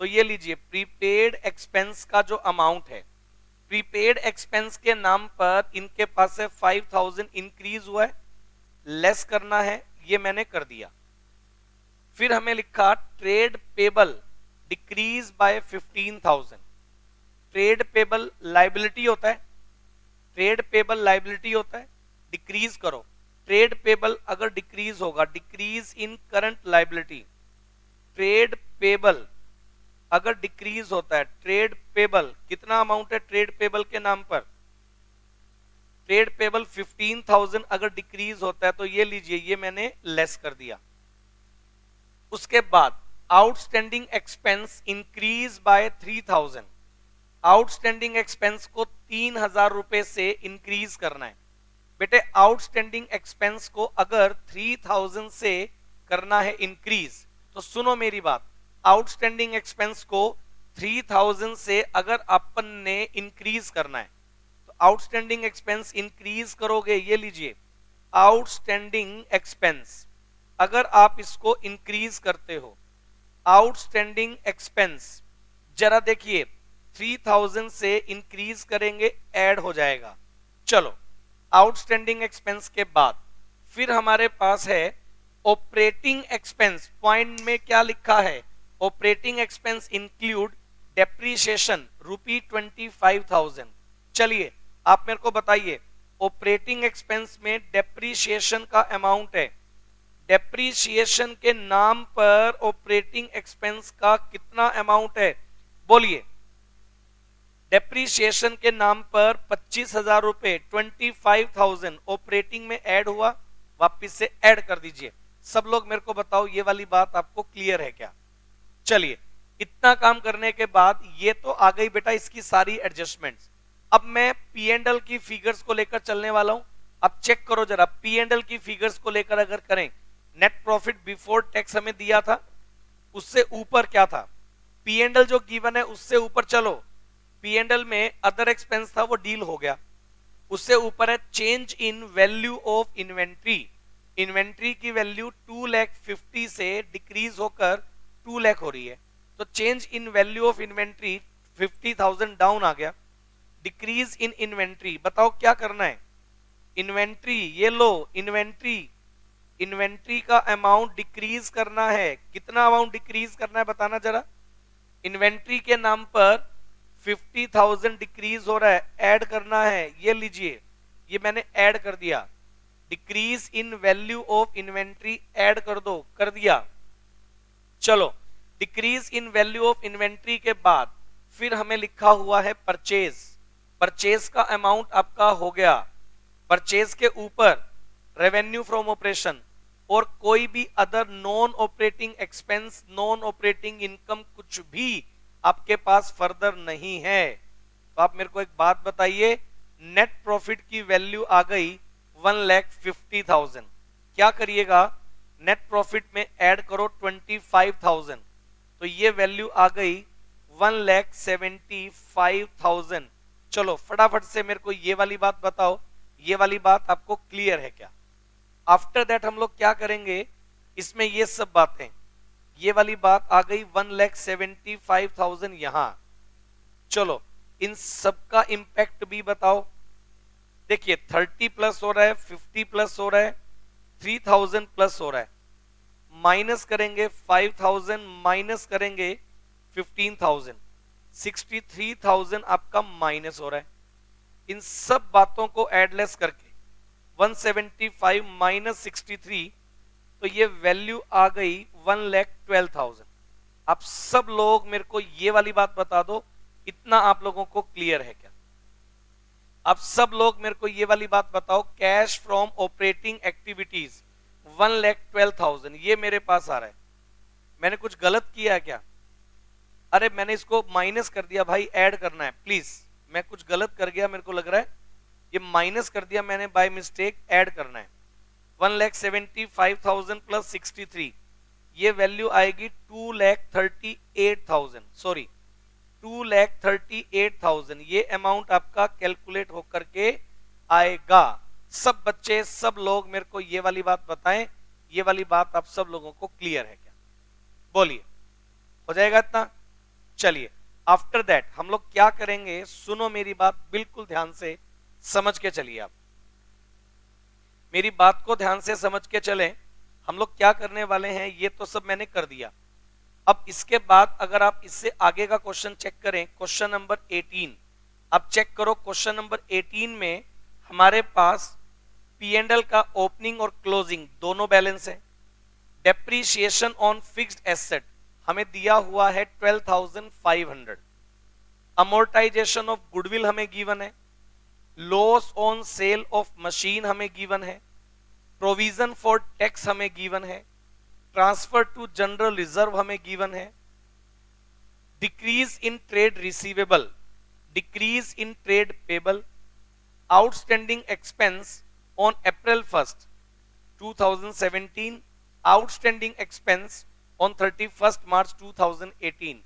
तो ये लीजिए, प्रीपेड एक्सपेंस का जो अमाउंट है, प्रीपेड एक्सपेंस के नाम पर इनके पास है 5,000 इंक्रीज हुआ है, लेस करना है, ये मैंने कर दिया। फिर हमें लिखा trade payable decrease by 15,000। Trade payable liability होता है, ट्रेड पेबल लाइबिलिटी होता है, डिक्रीज करो। ट्रेड पेबल अगर डिक्रीज होगा, decrease in current liability. Trade payable अगर डिक्रीज होता है, ट्रेड पेबल कितना अमाउंट है ट्रेड पेबल के नाम पर? ट्रेड पेबल 15,000 अगर डिक्रीज होता है तो ये लीजिए, ये मैंने लेस कर दिया। उसके बाद outstanding expense increase by 3,000। Outstanding expense को 3,000 रुपए से इंक्रीज करना है। बेटे आउटस्टैंडिंग एक्सपेंस को अगर 3,000 से करना है इंक्रीज, तो सुनो मेरी बात, आउटस्टैंडिंग एक्सपेंस को 3,000 से अगर अपन ने इंक्रीज करना है तो आउटस्टैंडिंग एक्सपेंस इंक्रीज करोगे, ये लीजिए आउटस्टैंडिंग एक्सपेंस अगर आप इसको इंक्रीज करते हो, आउटस्टैंडिंग एक्सपेंस जरा देखिए 3,000 से इंक्रीज करेंगे ऐड हो जाएगा। चलो आउटस्टैंडिंग एक्सपेंस के बाद फिर हमारे पास है ऑपरेटिंग एक्सपेंस। पॉइंट में क्या लिखा है? Operating expense include depreciation ₹25,000। चलिए आप मेरे को बताइए, ऑपरेटिंग एक्सपेंस में डेप्रीशिएशन का अमाउंट है, डेप्रीशिएशन के नाम पर ऑपरेटिंग एक्सपेंस का कितना अमाउंट है? बोलिए। डेप्रीशिएशन के नाम पर 25,000 रुपए, 25,000 ऑपरेटिंग में ऐड हुआ, वापिस से ऐड कर दीजिए। सब लोग मेरे को बताओ ये वाली बात आपको क्लियर है क्या? चलिए इतना काम करने के बाद ये तो आ गई बेटा इसकी सारी एडजस्टमेंट्स। अब मैं पी एंड एल की फिगर्स को लेकर चलने वाला हूं। अब चेक करो जरा, पी एंड एल की फिगर्स को लेकर अगर करें, नेट प्रॉफिट बिफोर टैक्स हमें दिया था, उससे ऊपर क्या था? पी एंड एल जो गिवन है उससे ऊपर चलो, पी एंड एल में अदर एक्सपेंस था वो डील हो गया। उससे ऊपर है change in value of inventory. Inventory की वैल्यू 2,50,000 से डिक्रीज होकर 2 लाख हो रही है, तो change in value of inventory 50,000 down आ गया। डिक्रीज इन इन्वेंट्री, बताओ क्या करना है? इन्वेंट्री ये लो, इन्वेंट्री का अमाउंट डिक्रीज करना है। कितना अमाउंट डिक्रीज करना है बताना जरा। इन्वेंट्री के नाम पर 50,000 डिक्रीज हो रहा है, ऐड करना है, ये लीजिए, ये मैंने ऐड कर दिया। Decrease in value of inventory add कर दो, कर दिया। चलो decrease in value of inventory के बाद फिर हमें लिखा हुआ है परचेज। परचेज का अमाउंट आपका हो गया। परचेज के ऊपर रेवेन्यू फ्रॉम ऑपरेशन, और कोई भी other non operating expense, non operating income कुछ भी आपके पास फर्दर नहीं है। तो आप मेरे को एक बात बताइए, नेट प्रॉफिट की वैल्यू आ गई 1,50,000, क्या करिएगा, नेट प्रॉफिट में ऐड करो 25,000, तो ये वैल्यू आ गई 1,75,000। चलो फटाफट से मेरे को ये वाली बात बताओ, ये वाली बात आपको क्लियर है क्या? आफ्टर दैट हम लोग क्या करेंगे, इसमें ये सब बातें, ये वाली बात आ गई 1,75,000 यहां। चलो इन सब का इंपैक्ट भी बताओ। देखिए 30 प्लस हो रहा है, 50 प्लस हो रहा है, 3,000 प्लस हो रहा है, माइनस करेंगे 5,000, माइनस करेंगे 15,000, 63,000 आपका माइनस हो रहा है। इन सब बातों को एडलेस करके 175 माइनस 63, तो ये वैल्यू आ गई 1,12,000। आप सब लोग मेरे को ये वाली बात बता दो, इतना आप लोगों को क्लियर है क्या? आप सब लोग मेरे को ये वाली बात बताओ, कैश फ्रॉम ऑपरेटिंग एक्टिविटीज 1,12,000 ये मेरे पास आ रहा है, मैंने कुछ गलत किया है क्या? अरे मैंने इसको माइनस कर दिया भाई, ऐड करना है प्लीज, मैं कुछ गलत कर गया, मेरे को लग रहा है ये माइनस कर दिया मैंने बाय मिस्टेक, ऐड करना है। 1,75,000 प्लस 63, ये वैल्यू आएगी 2,38,000, सॉरी 2,38,000, ये अमाउंट आपका कैलकुलेट होकर के आएगा। सब बच्चे, सब लोग मेरे को ये वाली बात बताएं, ये वाली बात आप सब लोगों को क्लियर है क्या? बोलिए, हो जाएगा इतना? चलिए आफ्टर दैट हम लोग क्या करेंगे, सुनो मेरी बात बिल्कुल ध्यान से समझ के चलिए, आप मेरी बात को ध्यान से समझ के चलें। हम लोग क्या करने वाले हैं, ये तो सब मैंने कर दिया। अब इसके बाद अगर आप इससे आगे का क्वेश्चन चेक करें, क्वेश्चन नंबर 18, अब चेक करो क्वेश्चन नंबर 18 में हमारे पास P&L का ओपनिंग और क्लोजिंग दोनों बैलेंस है। डेप्रीशिएशन ऑन फिक्स्ड एसेट हमें दिया हुआ है 12,500, अमोर्टाइजेशन ऑफ गुडविल हमें गिवन है, loss on sale of machine हमें गिवन है, प्रोविजन फॉर टैक्स हमें गिवन है, ट्रांसफर टू जनरल रिजर्व हमें गिवन है, decrease in trade receivable, decrease in trade payable, outstanding expense on April 1st 2017, outstanding expense on 31st March 2018,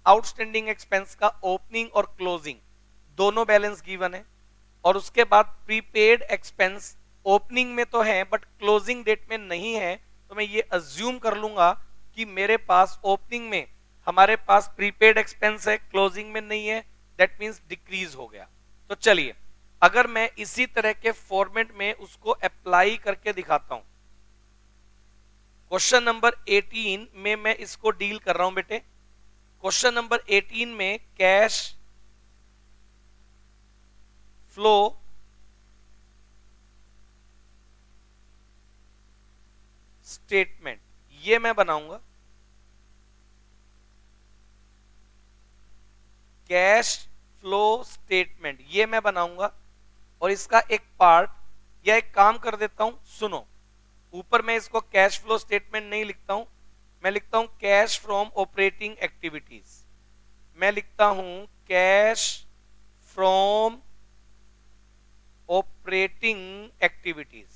outstanding expense का ओपनिंग और क्लोजिंग दोनों बैलेंस गिवन है। और उसके बाद प्रीपेड एक्सपेंस ओपनिंग में तो है बट क्लोजिंग डेट में नहीं है, तो मैं ये अज्यूम कर लूंगा कि मेरे पास ओपनिंग में हमारे पास प्रीपेड एक्सपेंस है, क्लोजिंग में नहीं है, दैट मींस डिक्रीज हो गया। तो चलिए अगर मैं इसी तरह के फॉर्मेट में उसको अप्लाई करके दिखाता हूं, क्वेश्चन नंबर 18 में मैं इसको डील कर रहा हूं बेटे। क्वेश्चन नंबर 18 में कैश फ्लो स्टेटमेंट ये मैं बनाऊंगा, कैश फ्लो स्टेटमेंट ये मैं बनाऊंगा, और इसका एक पार्ट या एक काम कर देता हूं, सुनो, ऊपर मैं इसको कैश फ्लो स्टेटमेंट नहीं लिखता हूं, मैं लिखता हूं कैश फ्रॉम ऑपरेटिंग एक्टिविटीज, मैं लिखता हूं cash from operating activities,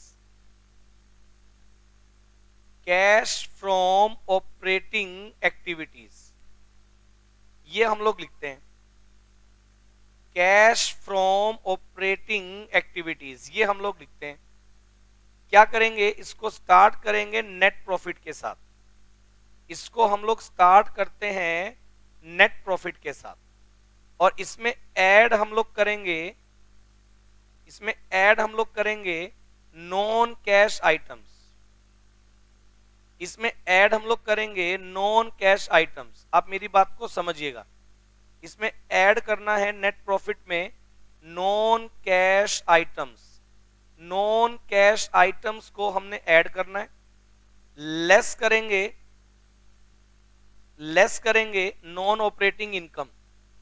cash from operating activities, ये हम लोग लिखते हैं कैश फ्रॉम ऑपरेटिंग एक्टिविटीज, ये हम लोग लिखते हैं। क्या करेंगे, इसको स्टार्ट करेंगे नेट प्रॉफिट के साथ, इसको हम लोग स्टार्ट करते हैं नेट प्रॉफिट के साथ, और इसमें ऐड हम लोग करेंगे, इसमें ऐड हम लोग करेंगे नॉन कैश आइटम्स, इसमें ऐड हम लोग करेंगे नॉन कैश आइटम्स। आप मेरी बात को समझिएगा, इसमें ऐड करना है नेट प्रॉफिट में non cash items, non cash items को हमने ऐड करना है, लेस करेंगे non operating income,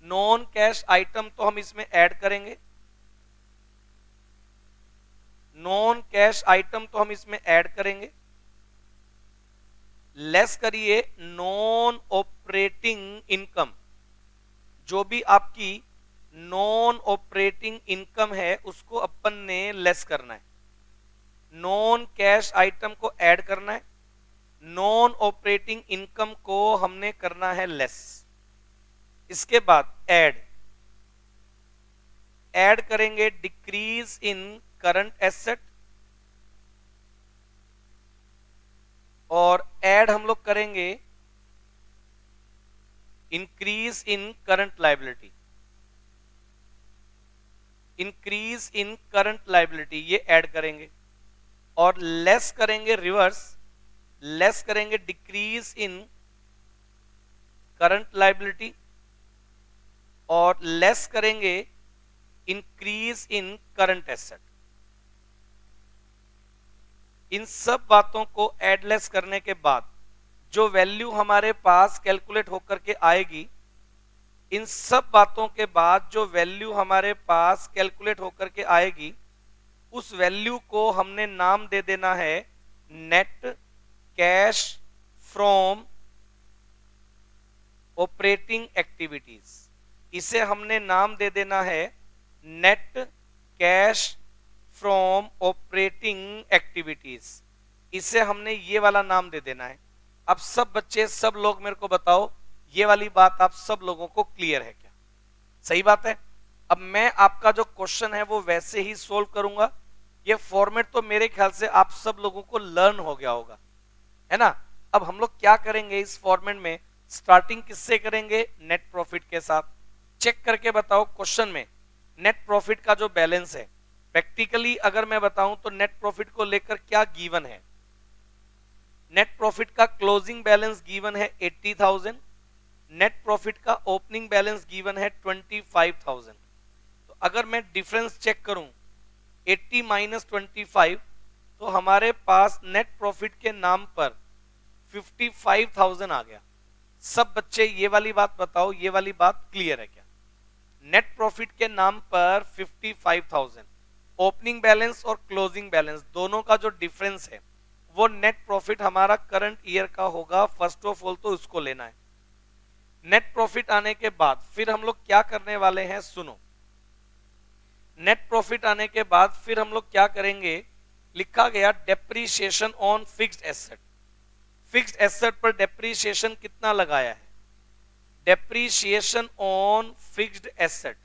non cash item तो हम इसमें ऐड करेंगे, नॉन कैश आइटम तो हम इसमें ऐड करेंगे, लेस करिए नॉन ऑपरेटिंग इनकम, जो भी आपकी नॉन ऑपरेटिंग इनकम है उसको अपन ने लेस करना है, नॉन कैश आइटम को ऐड करना है, नॉन ऑपरेटिंग इनकम को हमने करना है लेस। इसके बाद ऐड करेंगे डिक्रीज इन करंट एसेट, और ऐड हम लोग करेंगे increase in current liability, increase in current liability ये ऐड करेंगे, और लेस करेंगे रिवर्स, लेस करेंगे डिक्रीज इन करंट लायबिलिटी, और लेस करेंगे इंक्रीज इन करंट एसेट। इन सब बातों को ऐड लेस करने के बाद जो वैल्यू हमारे पास कैलकुलेट होकर के आएगी, इन सब बातों के बाद जो वैल्यू हमारे पास कैलकुलेट होकर के आएगी, उस वैल्यू को हमने नाम दे देना है net cash from operating activities. इसे हमने नाम दे देना है net cash from operating activities. इसे हमने ये वाला नाम दे देना है। अब सब बच्चे, सब लोग मेरे को बताओ, ये वाली बात आप सब लोगों को क्लियर है क्या? सही बात है। अब मैं आपका जो क्वेश्चन है वो वैसे ही सोल्व करूंगा। ये फॉर्मेट तो मेरे ख्याल से आप सब लोगों को लर्न हो गया होगा, है ना। अब हम लोग क्या करेंगे इस फॉर्मेट में, स्टार्टिंग किससे करेंगे? नेट प्रॉफिट के साथ। चेक करके बताओ क्वेश्चन में नेट प्रॉफिट का जो बैलेंस है, प्रैक्टिकली अगर मैं बताऊं तो नेट प्रॉफिट को लेकर क्या गिवन है। नेट प्रॉफिट का क्लोजिंग बैलेंस गिवन है 80,000, नेट प्रॉफिट का ओपनिंग बैलेंस गिवन है 25,000। तो अगर मैं डिफरेंस चेक करूं 80 माइनस 25, तो हमारे पास नेट प्रॉफिट के नाम पर 55,000 आ गया। सब बच्चे ये वाली बात बताओ, ये वाली बात क्लियर है क्या? नेट प्रॉफिट के नाम पर 55,000, ओपनिंग बैलेंस और क्लोजिंग बैलेंस दोनों का जो डिफरेंस है वो नेट प्रॉफिट हमारा करंट ईयर का होगा। फर्स्ट ऑफ ऑल तो उसको लेना है। नेट प्रॉफिट आने के बाद फिर हम लोग क्या करने वाले हैं, सुनो। नेट प्रॉफिट आने के बाद फिर हम लोग क्या करेंगे, लिखा गया depreciation on fixed asset. Fixed asset पर डेप्रीशिएशन कितना लगाया है? Depreciation on fixed asset,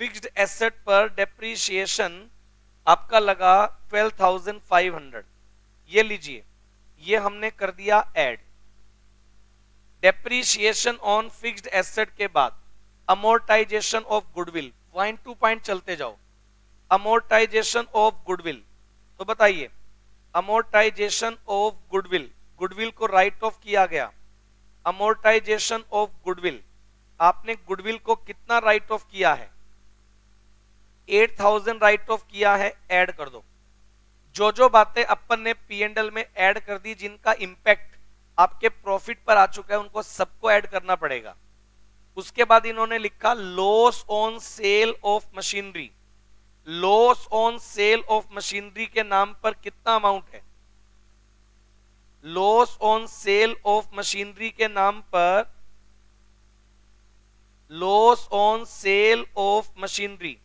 fixed asset पर डेप्रीशिएशन आपका लगा 12,500। ये लीजिए, ये हमने कर दिया add. Depreciation on fixed asset के बाद amortisation of goodwill, point two point चलते जाओ। अमोर्टाइजेशन ऑफ गुडविल, तो बताइए अमोर्टाइजेशन ऑफ गुडविल, गुडविल को राइट ऑफ किया गया। अमोर्टाइजेशन ऑफ गुडविल, आपने गुडविल को कितना राइट ऑफ किया है? 8,000 राइट ऑफ किया है। ऐड कर दो। जो जो बातें अपन ने P&L में ऐड कर दी, जिनका इंपैक्ट आपके प्रॉफिट पर आ चुका है, उनको सबको ऐड करना पड़ेगा। उसके बाद इन्होंने लिखा loss on sale of machinery. Loss on sale of machinery के नाम पर कितना अमाउंट है? Loss on sale of machinery के नाम पर, loss on sale of machinery,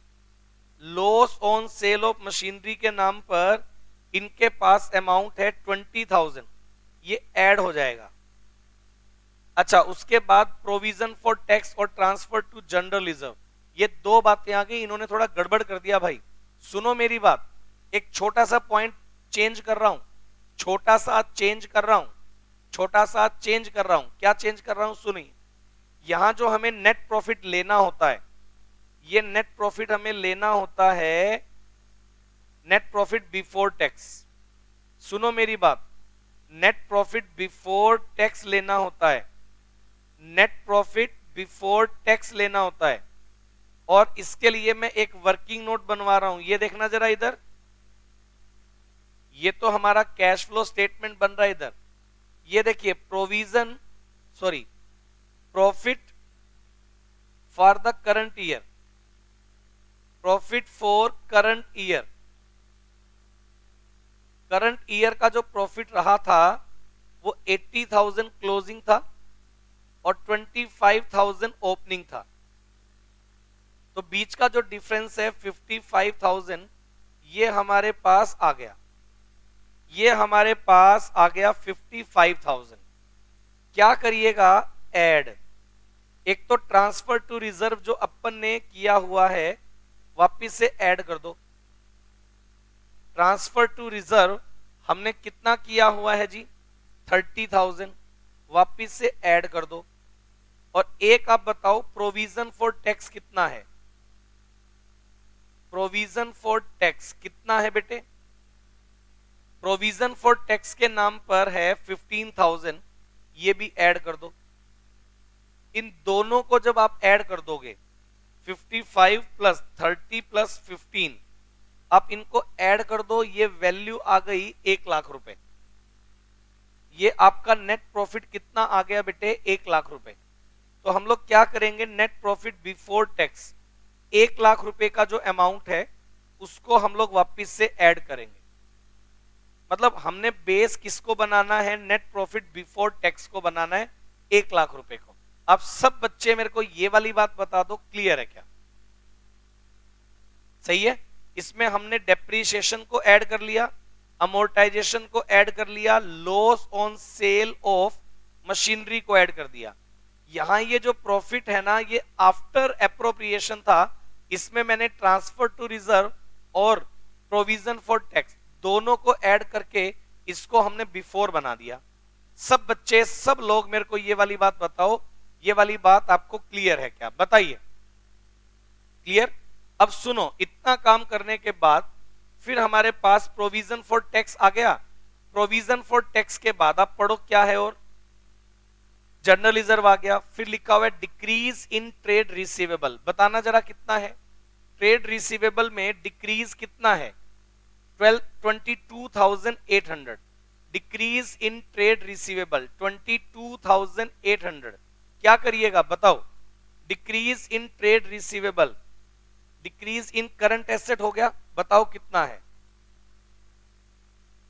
loss on sale of machinery के नाम पर इनके पास अमाउंट है 20,000। ये ऐड हो जाएगा। अच्छा, उसके बाद प्रोविजन फॉर टैक्स और ट्रांसफर टू जनरल रिजर्व, ये दो बातें आ गई। इन्होंने थोड़ा गड़बड़ कर दिया भाई। सुनो मेरी बात, एक छोटा सा पॉइंट चेंज कर रहा हूं, छोटा सा चेंज कर रहा हूं, छोटा सा चेंज कर रहा हूं। क्या चेंज कर रहा हूं सुनिए। यहां जो हमें नेट प्रॉफिट लेना होता है, ये नेट प्रॉफिट हमें लेना होता है नेट प्रॉफिट बिफोर टैक्स। सुनो मेरी बात, नेट प्रॉफिट बिफोर टैक्स लेना होता है, नेट प्रॉफिट बिफोर टैक्स लेना होता है। और इसके लिए मैं एक वर्किंग नोट बनवा रहा हूं, ये देखना जरा इधर। ये तो हमारा कैश फ्लो स्टेटमेंट बन रहा है इधर। ये देखिए provision, sorry, profit for the current year, profit for current year. Current year का जो प्रॉफिट रहा था वो 80,000 क्लोजिंग था और 25,000 ओपनिंग था। तो बीच का जो डिफरेंस है 55,000, ये हमारे पास आ गया, ये हमारे पास आ गया 55,000। क्या करिएगा, ऐड। एक तो ट्रांसफर टू रिजर्व जो अपन ने किया हुआ है वापिस से ऐड कर दो। ट्रांसफर टू रिजर्व हमने कितना किया हुआ है जी, 30,000, वापिस से ऐड कर दो। और एक आप बताओ प्रोविजन फॉर टैक्स कितना है, प्रोविजन फॉर टैक्स कितना है बेटे, प्रोविजन फॉर टैक्स के नाम पर है 15,000, ये भी ऐड कर दो। इन दोनों को जब आप ऐड कर दोगे 55 प्लस 30 प्लस 15, आप इनको ऐड कर दो, ये वैल्यू आ गई 1,00,000 रुपए। ये आपका नेट प्रॉफिट कितना आ गया बेटे, 1,00,000 रुपए। तो हम लोग क्या करेंगे, नेट प्रॉफिट बिफोर टैक्स 1,00,000 रुपए का जो अमाउंट है उसको हम लोग वापिस से ऐड करेंगे। मतलब हमने बेस किसको बनाना है, नेट प्रॉफिट बिफोर टैक्स को बनाना है, 1,00,000 रुपए को। आप सब बच्चे मेरे को ये वाली बात बता दो, क्लियर है क्या, सही है। इसमें हमने डेप्रीशिएशन को ऐड कर लिया, अमोर्टाइजेशन को ऐड कर लिया, loss on sale of machinery को ऐड कर दिया। यहां ये जो प्रॉफिट है ना, ये आफ्टर एप्रोप्रिएशन था, इसमें मैंने ट्रांसफर टू रिजर्व और प्रोविजन फॉर टैक्स दोनों को ऐड करके इसको हमने बिफोर बना दिया। सब बच्चे, सब लोग मेरे को ये वाली बात बताओ, ये वाली बात आपको क्लियर है क्या, बताइए, क्लियर। अब सुनो, इतना काम करने के बाद फिर हमारे पास प्रोविजन फॉर टैक्स आ गया। प्रोविजन फॉर टैक्स के बाद आप पढ़ो क्या है, और जनरल रिजर्व आ गया। फिर लिखा हुआ है डिक्रीज इन ट्रेड रिसीवेबल, बताना जरा कितना है, ट्रेड रिसीवेबल में डिक्रीज कितना है, 22,800। Decrease in trade receivable 22,800। क्या करिएगा बताओ, decrease in trade receivable, decrease in current asset हो गया, बताओ कितना है।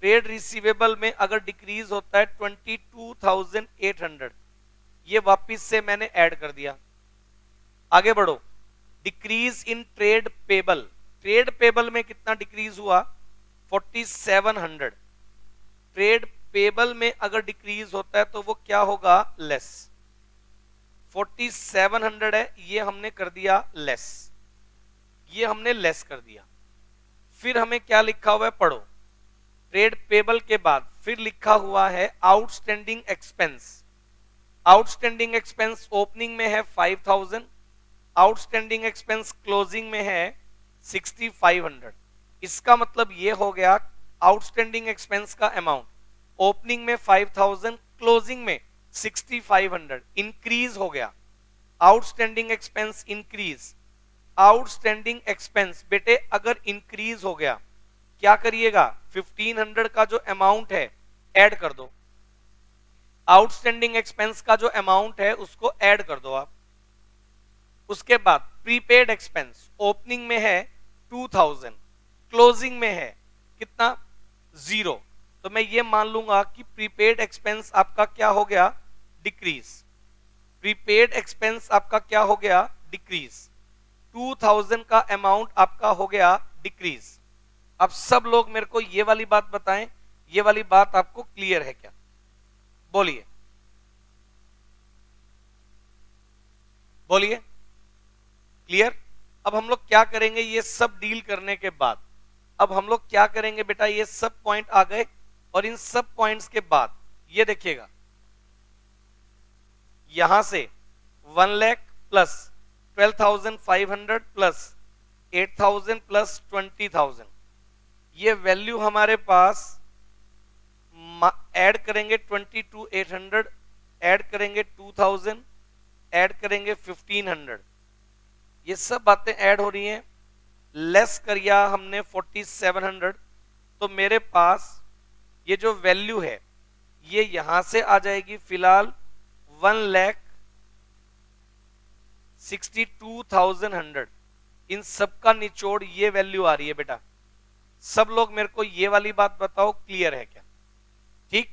ट्रेड रिसीवेबल में अगर डिक्रीज होता है 22,800, ये वापिस से मैंने ऐड कर दिया। आगे बढ़ो, decrease in trade payable, trade payable में कितना डिक्रीज हुआ, 4700। ट्रेड पेबल में अगर डिक्रीज होता है तो वो क्या होगा, लेस। 4700 है, ये हमने कर दिया लेस, ये हमने लेस कर दिया। फिर हमें क्या लिखा हुआ है, पढ़ो। ट्रेड पेबल के बाद फिर लिखा हुआ है outstanding expense. Outstanding expense opening में है 5,000, आउटस्टैंडिंग एक्सपेंस क्लोजिंग में है 6,500। इसका मतलब ये हो गया आउटस्टैंडिंग एक्सपेंस का अमाउंट ओपनिंग में 5,000, क्लोजिंग में 6,500 इंक्रीज हो गया। Outstanding expense increase, outstanding expense बेटे अगर इंक्रीज हो गया क्या करिएगा, 1,500 का जो अमाउंट है ऐड कर दो। आउटस्टैंडिंग एक्सपेंस का जो अमाउंट है उसको ऐड कर दो आप। उसके बाद प्रीपेड एक्सपेंस ओपनिंग में है 2,000, क्लोजिंग में है कितना, 0। तो मैं ये मान लूंगा कि प्रीपेड एक्सपेंस आपका क्या हो गया, डिक्रीज। प्रीपेड एक्सपेंस आपका क्या हो गया, डिक्रीज। 2,000 का अमाउंट आपका हो गया डिक्रीज। अब सब लोग मेरे को ये वाली बात बताएं, ये वाली बात आपको क्लियर है क्या, बोलिए बोलिए, क्लियर। अब हम लोग क्या करेंगे, ये सब डील करने के बाद अब हम लोग क्या करेंगे बेटा, ये सब पॉइंट आ गए और इन सब पॉइंट्स के बाद ये देखिएगा, यहां से 1 लाख प्लस 12,500 प्लस 8,000 प्लस 20,000, ये वैल्यू हमारे पास ऐड करेंगे 22,800, ऐड करेंगे 2,000, ऐड करेंगे 1,500, ये सब बातें ऐड हो रही हैं। लेस करिया हमने 4,700, तो मेरे पास ये जो वैल्यू है ये यहां से आ जाएगी फिलहाल 1,62,100। इन सब का निचोड़ ये वैल्यू आ रही है बेटा। सब लोग मेरे को ये वाली बात बताओ, क्लियर है क्या, ठीक।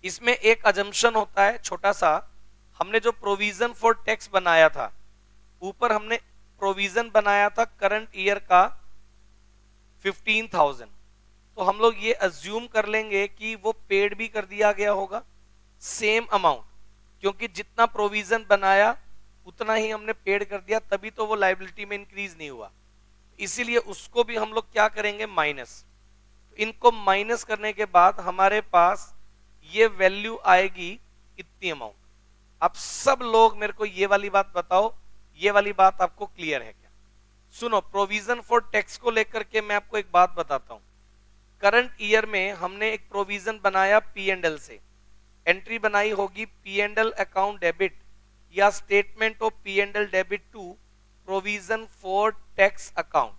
इसमें एक अजम्पशन होता है छोटा सा, हमने जो प्रोविजन फॉर टैक्स बनाया था, ऊपर हमने प्रोविजन बनाया था करंट ईयर का 15,000, तो हम लोग ये अज्यूम कर लेंगे कि वो पेड भी कर दिया गया होगा सेम अमाउंट, क्योंकि जितना प्रोविजन बनाया उतना ही हमने पेड कर दिया, तभी तो वो लाइबिलिटी में इंक्रीज नहीं हुआ। इसीलिए उसको भी हम लोग क्या करेंगे, माइनस। इनको माइनस करने के बाद हमारे पास ये वैल्यू आएगी इतनी अमाउंट। अब सब लोग मेरे को ये वाली बात बताओ, ये वाली बात आपको क्लियर है क्या? सुनो, प्रोविजन फॉर टैक्स को लेकर के मैं आपको एक बात बताता हूं। करंट ईयर में हमने एक प्रोविजन बनाया पी एंड एल से, एंट्री बनाई होगी P and L account debit या statement of P and L debit to provision for tax account.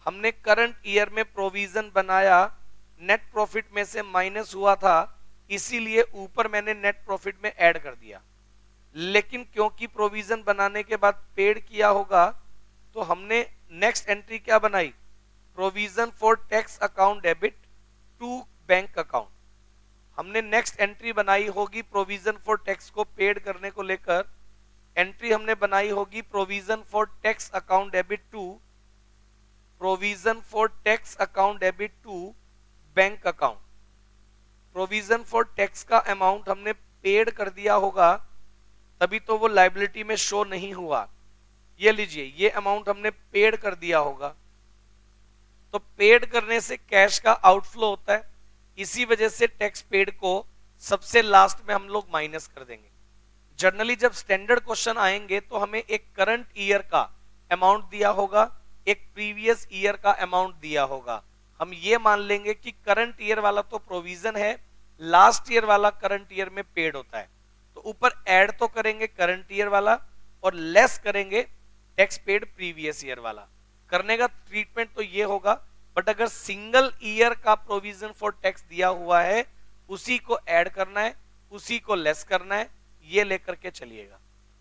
हमने करंट ईयर में प्रोविजन बनाया, नेट प्रॉफिट में से माइनस हुआ था, इसीलिए ऊपर मैंने नेट प्रॉफिट में ऐड कर दिया। लेकिन क्योंकि प्रोविजन बनाने के बाद पेड किया होगा, तो हमने नेक्स्ट एंट्री क्या बनाई, provision for tax account debit to bank account. हमने नेक्स्ट एंट्री बनाई होगी प्रोविजन फॉर टैक्स को पेड करने को लेकर, एंट्री हमने बनाई होगी provision for tax account debit to provision for tax account debit to bank account. Provision for tax का अमाउंट हमने पेड कर दिया होगा, तभी तो वो लाइबिलिटी में शो नहीं हुआ। ये लीजिए, ये अमाउंट हमने पेड कर दिया होगा, तो पेड करने से कैश का आउटफ्लो होता है, इसी वजह से टैक्स पेड को सबसे लास्ट में हम लोग माइनस कर देंगे। जनरली जब स्टैंडर्ड क्वेश्चन आएंगे तो हमें एक करंट ईयर का अमाउंट दिया होगा, एक प्रीवियस ईयर का अमाउंट दिया होगा। हम ये मान लेंगे कि करंट ईयर वाला तो प्रोविजन है, लास्ट ईयर वाला करंट ईयर में पेड होता है, तो ऊपर ऐड तो करेंगे करंट ईयर वाला और लेस करेंगे टैक्स पेड प्रीवियस ईयर वाला। करने का ट्रीटमेंट तो ये होगा, बट अगर सिंगल ईयर का प्रोविजन फॉर टैक्स दिया हुआ है, उसी को ऐड करना है, उसी को लेस करना है, ये लेकर के चलिएगा।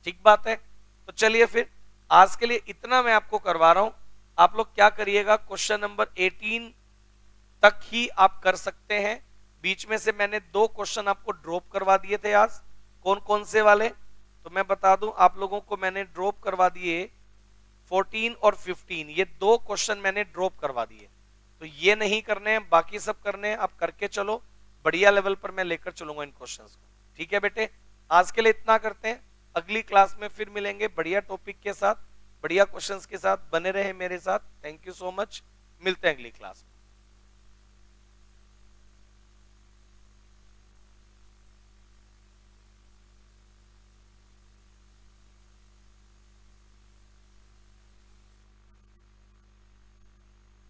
ठीक बात है? तो चलिए फिर आज के लिए इतना मैं आपको करवा रहा हूं। आप लोग क्या करिएगा, क्वेश्चन नंबर 18 तक ही आप कर सकते हैं। बीच में से मैंने 2 क्वेश्चन आपको ड्रॉप करवा दिए थे आज। कौन कौन से वाले, तो मैं बता दूं आप लोगों को, मैंने ड्रॉप करवा दिए 14 और 15, ये 2 क्वेश्चन मैंने ड्रॉप करवा दिए। तो ये नहीं करने हैं, बाकी सब करने हैं। आप करके चलो, बढ़िया लेवल पर मैं लेकर चलूंगा इन क्वेश्चंस को। ठीक है बेटे, आज के लिए इतना करते हैं, अगली क्लास में फिर मिलेंगे बढ़िया टॉपिक के साथ, बढ़िया क्वेश्चंस के साथ। बने रहे मेरे साथ। थैंक यू सो मच, मिलते हैं अगली क्लास में।